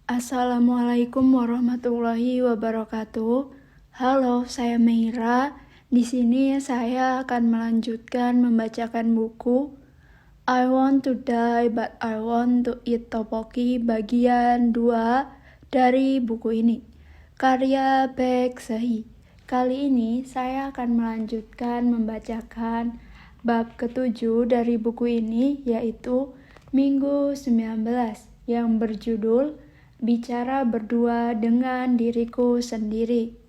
Assalamualaikum warahmatullahi wabarakatuh. Halo, saya Meira. Di sini saya akan melanjutkan membacakan buku I Want to Die But I Want to Eat Tteokbokki bagian 2 dari buku ini, karya Baek Sehi. Kali ini saya akan melanjutkan membacakan bab ke-7 dari buku ini, yaitu Minggu 19 yang berjudul Bicara Berdua Dengan Diriku Sendiri.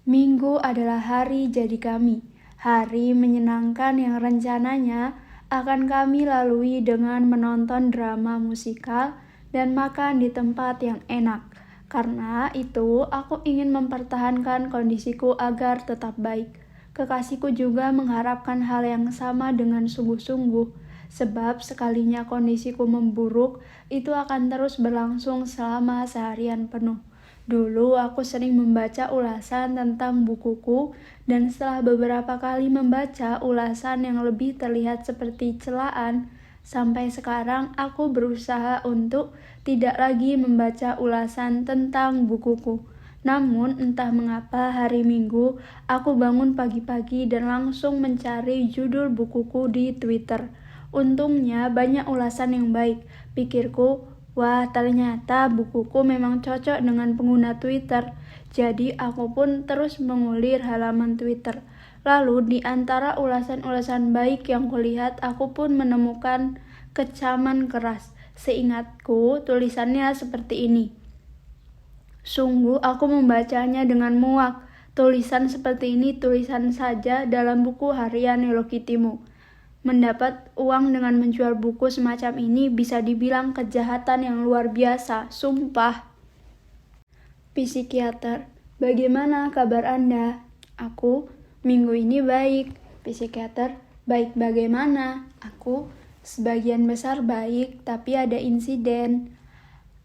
Minggu adalah hari jadi kami, hari menyenangkan yang rencananya akan kami lalui dengan menonton drama musikal dan makan di tempat yang enak. Karena itu, aku ingin mempertahankan kondisiku agar tetap baik. Kekasihku juga mengharapkan hal yang sama dengan sungguh-sungguh. Sebab sekalinya kondisiku memburuk, itu akan terus berlangsung selama seharian penuh. Dulu aku sering membaca ulasan tentang bukuku, dan setelah beberapa kali membaca ulasan yang lebih terlihat seperti celaan, sampai sekarang aku berusaha untuk tidak lagi membaca ulasan tentang bukuku. Namun entah mengapa hari Minggu aku bangun pagi-pagi dan langsung mencari judul bukuku di Twitter. Untungnya banyak ulasan yang baik. Pikirku, wah ternyata bukuku memang cocok dengan pengguna Twitter. Jadi aku pun terus mengulir halaman Twitter. Lalu di antara ulasan-ulasan baik yang kulihat, aku pun menemukan kecaman keras. Seingatku tulisannya seperti ini. Sungguh aku membacanya dengan muak. Tulisan seperti ini tulisan saja dalam buku harian Hello Kitty-mu. Mendapat uang dengan menjual buku semacam ini bisa dibilang kejahatan yang luar biasa, sumpah. Psikiater, bagaimana kabar Anda? Aku, minggu ini baik. Psikiater, baik bagaimana? Aku, sebagian besar baik, tapi ada insiden.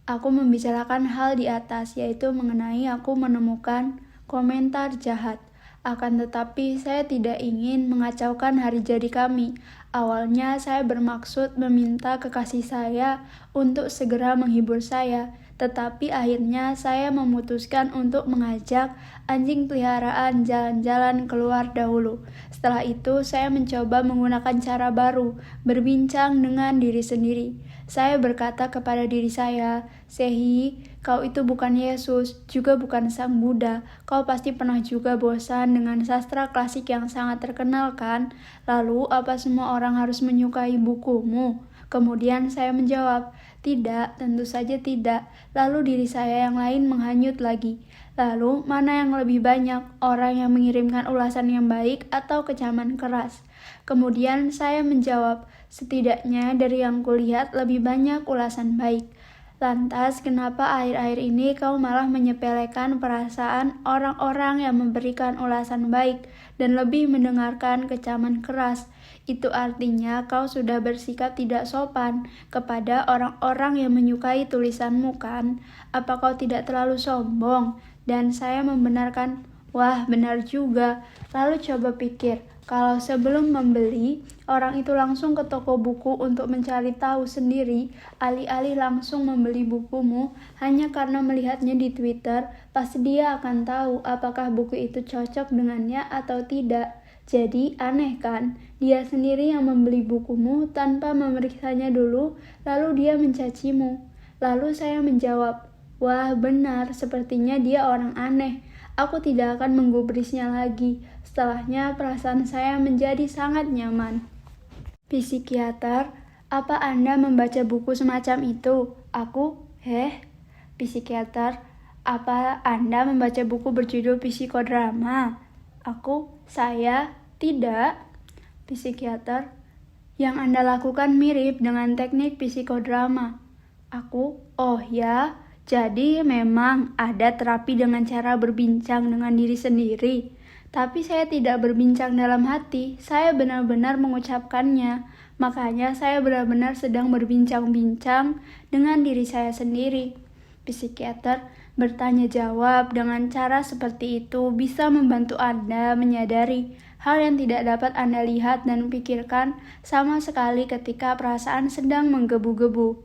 Aku membicarakan hal di atas, yaitu mengenai aku menemukan komentar jahat. Akan tetapi saya tidak ingin mengacaukan hari jadi kami. Awalnya saya bermaksud meminta kekasih saya untuk segera menghibur saya, tetapi akhirnya saya memutuskan untuk mengajak anjing peliharaan jalan-jalan keluar dahulu. Setelah itu saya mencoba menggunakan cara baru, berbincang dengan diri sendiri. Saya berkata kepada diri saya, Sehi, kau itu bukan Yesus, juga bukan Sang Buddha. Kau pasti pernah juga bosan dengan sastra klasik yang sangat terkenal kan? Lalu apa semua orang harus menyukai bukumu? Kemudian saya menjawab, tidak, tentu saja tidak. Lalu diri saya yang lain menghanyut lagi. Lalu mana yang lebih banyak, orang yang mengirimkan ulasan yang baik atau kecaman keras? Kemudian saya menjawab, setidaknya dari yang kulihat lebih banyak ulasan baik. Lantas kenapa akhir-akhir ini kau malah menyepelekan perasaan orang-orang yang memberikan ulasan baik dan lebih mendengarkan kecaman keras? Itu artinya kau sudah bersikap tidak sopan kepada orang-orang yang menyukai tulisanmu kan? Apa kau tidak terlalu sombong? Dan saya membenarkan, wah benar juga. Lalu coba pikir, kalau sebelum membeli, orang itu langsung ke toko buku untuk mencari tahu sendiri, alih-alih langsung membeli bukumu hanya karena melihatnya di Twitter, pasti dia akan tahu apakah buku itu cocok dengannya atau tidak. Jadi aneh kan, dia sendiri yang membeli bukumu tanpa memeriksanya dulu, lalu dia mencacimu. Lalu saya menjawab, wah benar, sepertinya dia orang aneh. Aku tidak akan menggubrisnya lagi. Setelahnya perasaan saya menjadi sangat nyaman. Psikiater, apa Anda membaca buku semacam itu? Aku, Psikiater, apa Anda membaca buku berjudul psikodrama? Aku, saya, tidak. Psikiater, yang Anda lakukan mirip dengan teknik psikodrama. Aku, oh ya, jadi memang ada terapi dengan cara berbincang dengan diri sendiri. Tapi saya tidak berbincang dalam hati, saya benar-benar mengucapkannya. Makanya saya benar-benar sedang berbincang-bincang dengan diri saya sendiri. Psikiater bertanya jawab dengan cara seperti itu bisa membantu Anda menyadari hal yang tidak dapat Anda lihat dan pikirkan sama sekali ketika perasaan sedang menggebu-gebu.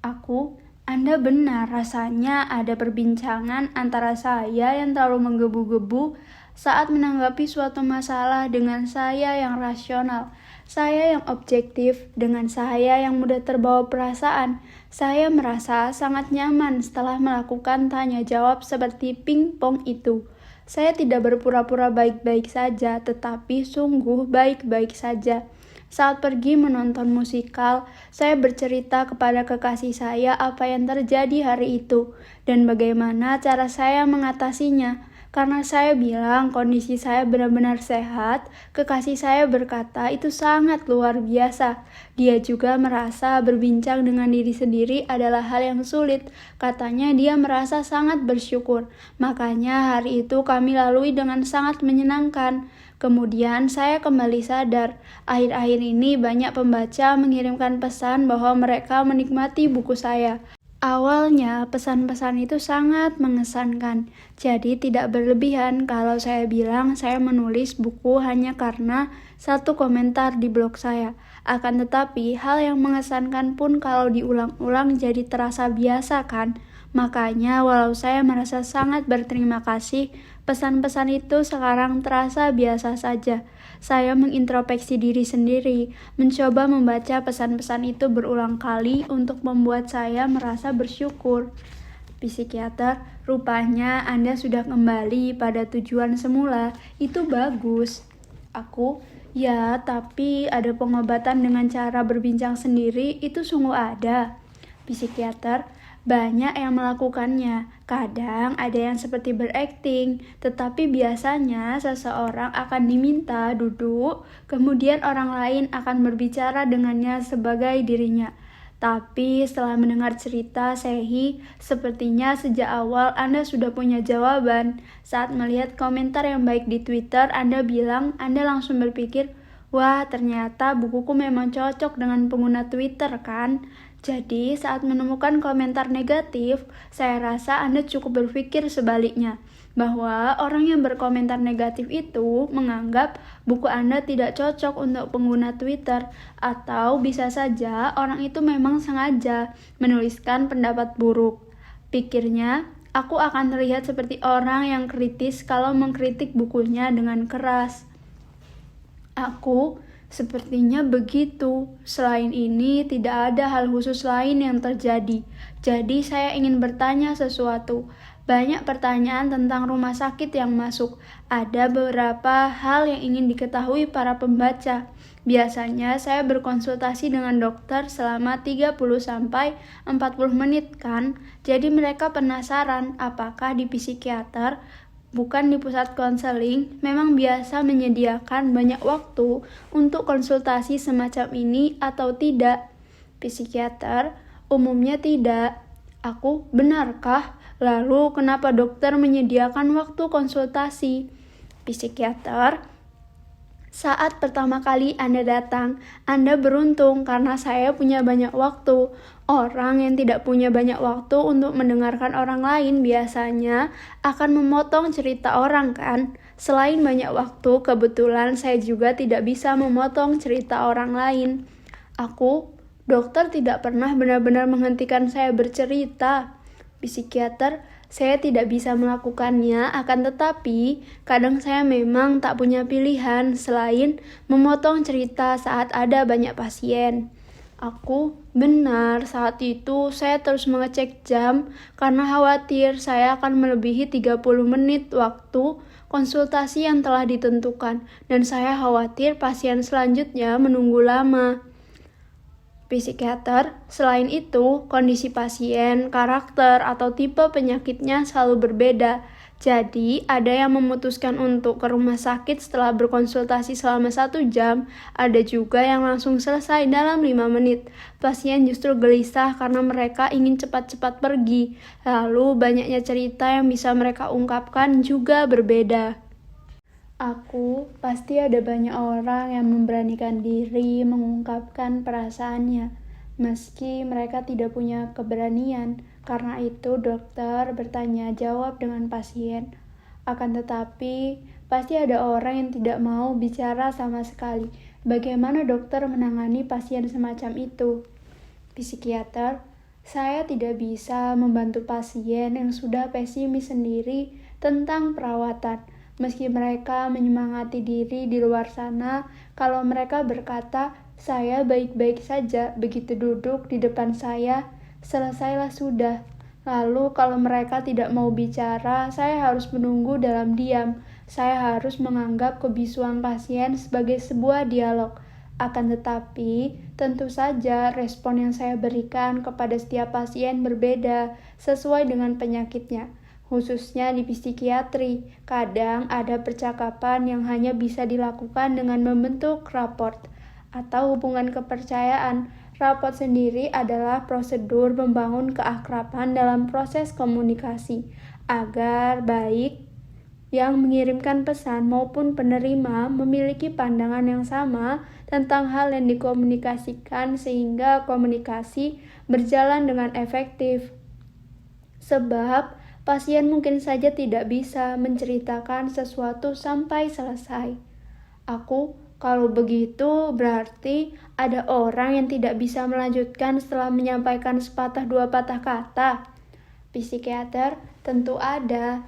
Aku, Anda benar, rasanya ada perbincangan antara saya yang terlalu menggebu-gebu saat menanggapi suatu masalah dengan saya yang rasional, saya yang objektif dengan saya yang mudah terbawa perasaan. Saya merasa sangat nyaman setelah melakukan tanya jawab seperti pingpong itu. Saya tidak berpura-pura baik-baik saja, tetapi sungguh baik-baik saja. Saat pergi menonton musikal, saya bercerita kepada kekasih saya apa yang terjadi hari itu dan bagaimana cara saya mengatasinya. Karena saya bilang kondisi saya benar-benar sehat, kekasih saya berkata itu sangat luar biasa. Dia juga merasa berbincang dengan diri sendiri adalah hal yang sulit. Katanya dia merasa sangat bersyukur. Makanya hari itu kami lalui dengan sangat menyenangkan. Kemudian saya kembali sadar, akhir-akhir ini banyak pembaca mengirimkan pesan bahwa mereka menikmati buku saya. Awalnya pesan-pesan itu sangat mengesankan, jadi tidak berlebihan kalau saya bilang saya menulis buku hanya karena satu komentar di blog saya. Akan tetapi hal yang mengesankan pun kalau diulang-ulang jadi terasa biasa kan? Makanya walau saya merasa sangat berterima kasih, pesan-pesan itu sekarang terasa biasa saja. Saya mengintrospeksi diri sendiri, mencoba membaca pesan-pesan itu berulang kali untuk membuat saya merasa bersyukur. Psikiater, rupanya Anda sudah kembali pada tujuan semula. Itu bagus. Aku, ya, tapi ada pengobatan dengan cara berbincang sendiri, itu sungguh ada. Psikiater, banyak yang melakukannya. Kadang ada yang seperti berakting, tetapi biasanya seseorang akan diminta duduk, kemudian orang lain akan berbicara dengannya sebagai dirinya. Tapi setelah mendengar cerita Sehi, sepertinya sejak awal Anda sudah punya jawaban. Saat melihat komentar yang baik di Twitter, Anda bilang Anda langsung berpikir, wah ternyata bukuku memang cocok dengan pengguna Twitter kan? Jadi saat menemukan komentar negatif, saya rasa Anda cukup berpikir sebaliknya, bahwa orang yang berkomentar negatif itu menganggap buku Anda tidak cocok untuk pengguna Twitter, atau bisa saja orang itu memang sengaja menuliskan pendapat buruk. Pikirnya, aku akan terlihat seperti orang yang kritis kalau mengkritik bukunya dengan keras. Aku sepertinya begitu. Selain ini, tidak ada hal khusus lain yang terjadi. Jadi, saya ingin bertanya sesuatu. Banyak pertanyaan tentang rumah sakit yang masuk. Ada beberapa hal yang ingin diketahui para pembaca. Biasanya saya berkonsultasi dengan dokter selama 30-40 menit kan. Jadi mereka penasaran apakah di psikiater bukan di pusat konseling, memang biasa menyediakan banyak waktu untuk konsultasi semacam ini atau tidak? Psikiater, umumnya tidak. Aku, benarkah? Lalu kenapa dokter menyediakan waktu konsultasi? Psikiater, saat pertama kali Anda datang, Anda beruntung karena saya punya banyak waktu. Orang yang tidak punya banyak waktu untuk mendengarkan orang lain biasanya akan memotong cerita orang kan? Selain banyak waktu, kebetulan saya juga tidak bisa memotong cerita orang lain. Aku, dokter tidak pernah benar-benar menghentikan saya bercerita. Psikiater, saya tidak bisa melakukannya, akan tetapi kadang saya memang tak punya pilihan selain memotong cerita saat ada banyak pasien. Aku, benar, saat itu saya terus mengecek jam karena khawatir saya akan melebihi 30 menit waktu konsultasi yang telah ditentukan dan saya khawatir pasien selanjutnya menunggu lama. Psikiater, selain itu, kondisi pasien, karakter, atau tipe penyakitnya selalu berbeda. Jadi, ada yang memutuskan untuk ke rumah sakit setelah berkonsultasi selama 1 jam, ada juga yang langsung selesai dalam 5 menit. Pasien justru gelisah karena mereka ingin cepat-cepat pergi. Lalu, banyaknya cerita yang bisa mereka ungkapkan juga berbeda. Aku, pasti ada banyak orang yang memberanikan diri mengungkapkan perasaannya, meski mereka tidak punya keberanian. Karena itu dokter bertanya jawab dengan pasien. Akan tetapi, pasti ada orang yang tidak mau bicara sama sekali. Bagaimana dokter menangani pasien semacam itu? Psikiater, Saya tidak bisa membantu pasien yang sudah pesimis sendiri tentang perawatan, meski mereka menyemangati diri di luar sana. Kalau mereka berkata, "Saya baik-baik saja," begitu duduk di depan saya, selesailah sudah. Lalu kalau mereka tidak mau bicara, saya harus menunggu dalam diam. Saya harus menganggap kebisuan pasien sebagai sebuah dialog. Akan tetapi, tentu saja respon yang saya berikan kepada setiap pasien berbeda sesuai dengan penyakitnya. Khususnya di psikiatri, kadang ada percakapan yang hanya bisa dilakukan dengan membentuk raport atau hubungan kepercayaan. Raport sendiri adalah prosedur membangun keakraban dalam proses komunikasi agar baik yang mengirimkan pesan maupun penerima memiliki pandangan yang sama tentang hal yang dikomunikasikan sehingga komunikasi berjalan dengan efektif. Sebab pasien mungkin saja tidak bisa menceritakan sesuatu sampai selesai. Kalau begitu berarti ada orang yang tidak bisa melanjutkan setelah menyampaikan sepatah dua patah kata. Psikiater, tentu ada.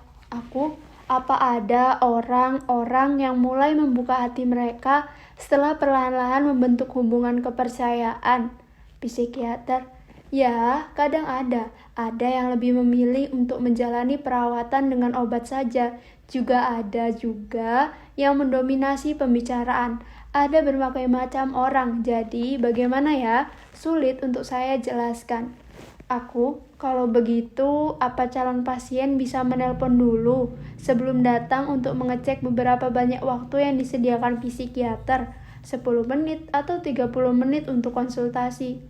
Apa ada orang-orang yang mulai membuka hati mereka setelah perlahan-lahan membentuk hubungan kepercayaan? Psikiater, ya, kadang ada. Ada yang lebih memilih untuk menjalani perawatan dengan obat saja. Juga ada yang mendominasi pembicaraan. Ada berbagai macam orang. Jadi, bagaimana ya? Sulit untuk saya jelaskan. Kalau begitu, apa calon pasien bisa menelpon dulu sebelum datang untuk mengecek beberapa banyak waktu yang disediakan psikiater? 10 menit atau 30 menit untuk konsultasi.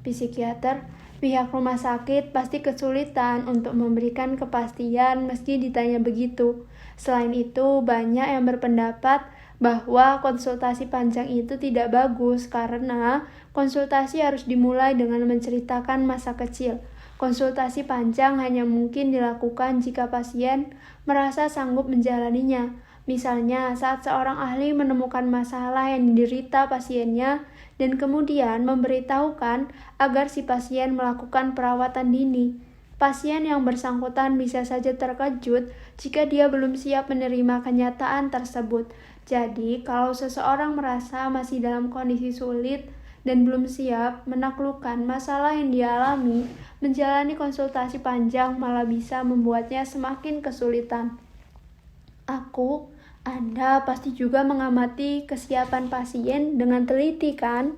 Psikiater, pihak rumah sakit pasti kesulitan untuk memberikan kepastian meski ditanya begitu. Selain itu, banyak yang berpendapat bahwa konsultasi panjang itu tidak bagus karena konsultasi harus dimulai dengan menceritakan masa kecil. Konsultasi panjang hanya mungkin dilakukan jika pasien merasa sanggup menjalaninya. Misalnya, saat seorang ahli menemukan masalah yang diderita pasiennya dan kemudian memberitahukan agar si pasien melakukan perawatan dini. Pasien yang bersangkutan bisa saja terkejut jika dia belum siap menerima kenyataan tersebut. Jadi, kalau seseorang merasa masih dalam kondisi sulit dan belum siap menaklukkan masalah yang dialami, menjalani konsultasi panjang malah bisa membuatnya semakin kesulitan. Anda pasti juga mengamati kesiapan pasien dengan teliti, kan?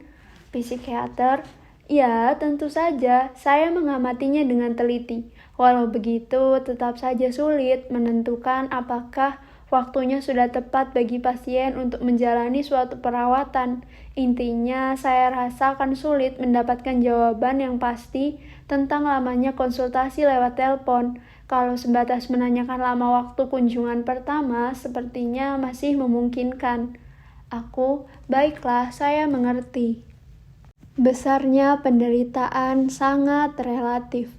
Psikiater, ya, tentu saja. Saya mengamatinya dengan teliti. Walau begitu, tetap saja sulit menentukan apakah waktunya sudah tepat bagi pasien untuk menjalani suatu perawatan. Intinya, saya rasa akan sulit mendapatkan jawaban yang pasti tentang lamanya konsultasi lewat telepon. Kalau sebatas menanyakan lama waktu kunjungan pertama, sepertinya masih memungkinkan. Baiklah, saya mengerti. Besarnya penderitaan sangat relatif.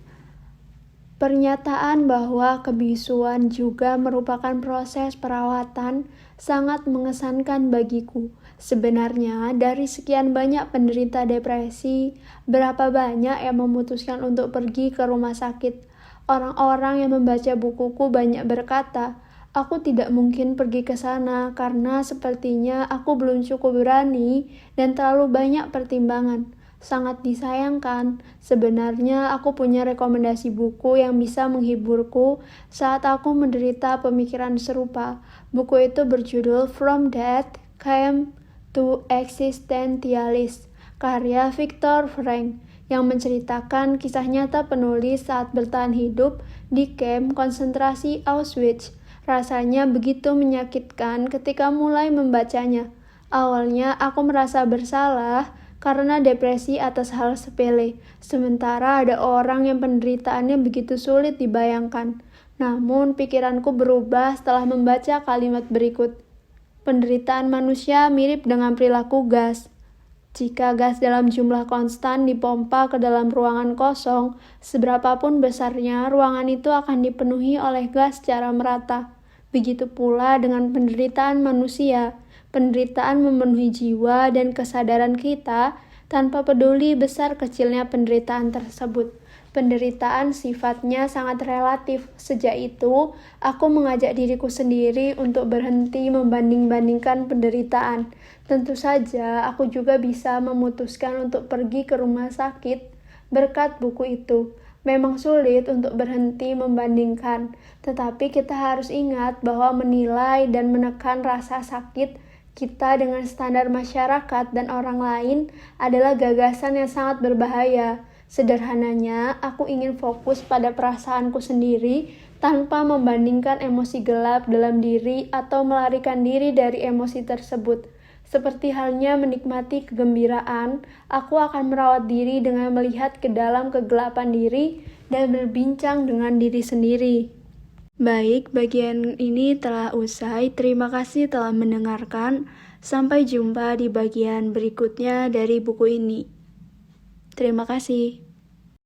Pernyataan bahwa kebisuan juga merupakan proses perawatan sangat mengesankan bagiku. Sebenarnya, dari sekian banyak penderita depresi, berapa banyak yang memutuskan untuk pergi ke rumah sakit? Orang-orang yang membaca bukuku banyak berkata, "Aku tidak mungkin pergi ke sana karena sepertinya aku belum cukup berani dan terlalu banyak pertimbangan." Sangat disayangkan, sebenarnya aku punya rekomendasi buku yang bisa menghiburku saat aku menderita pemikiran serupa. Buku itu berjudul From Death Came to Existentialist, karya Viktor Frankl, yang menceritakan kisah nyata penulis saat bertahan hidup di kamp konsentrasi Auschwitz. Rasanya begitu menyakitkan ketika mulai membacanya. Awalnya aku merasa bersalah karena depresi atas hal sepele, sementara ada orang yang penderitaannya begitu sulit dibayangkan. Namun pikiranku berubah setelah membaca kalimat berikut. Penderitaan manusia mirip dengan perilaku gas. Jika gas dalam jumlah konstan dipompa ke dalam ruangan kosong, seberapapun besarnya, ruangan itu akan dipenuhi oleh gas secara merata. Begitu pula dengan penderitaan manusia. Penderitaan memenuhi jiwa dan kesadaran kita tanpa peduli besar kecilnya penderitaan tersebut. Penderitaan sifatnya sangat relatif. Sejak itu, aku mengajak diriku sendiri untuk berhenti membanding-bandingkan penderitaan. Tentu saja, aku juga bisa memutuskan untuk pergi ke rumah sakit berkat buku itu. Memang sulit untuk berhenti membandingkan, tetapi kita harus ingat bahwa menilai dan menekan rasa sakit kita dengan standar masyarakat dan orang lain adalah gagasan yang sangat berbahaya. Sederhananya, aku ingin fokus pada perasaanku sendiri tanpa membandingkan emosi gelap dalam diri atau melarikan diri dari emosi tersebut. Seperti halnya menikmati kegembiraan, aku akan merawat diri dengan melihat ke dalam kegelapan diri dan berbincang dengan diri sendiri. Baik, bagian ini telah usai. Terima kasih telah mendengarkan. Sampai jumpa di bagian berikutnya dari buku ini. Terima kasih.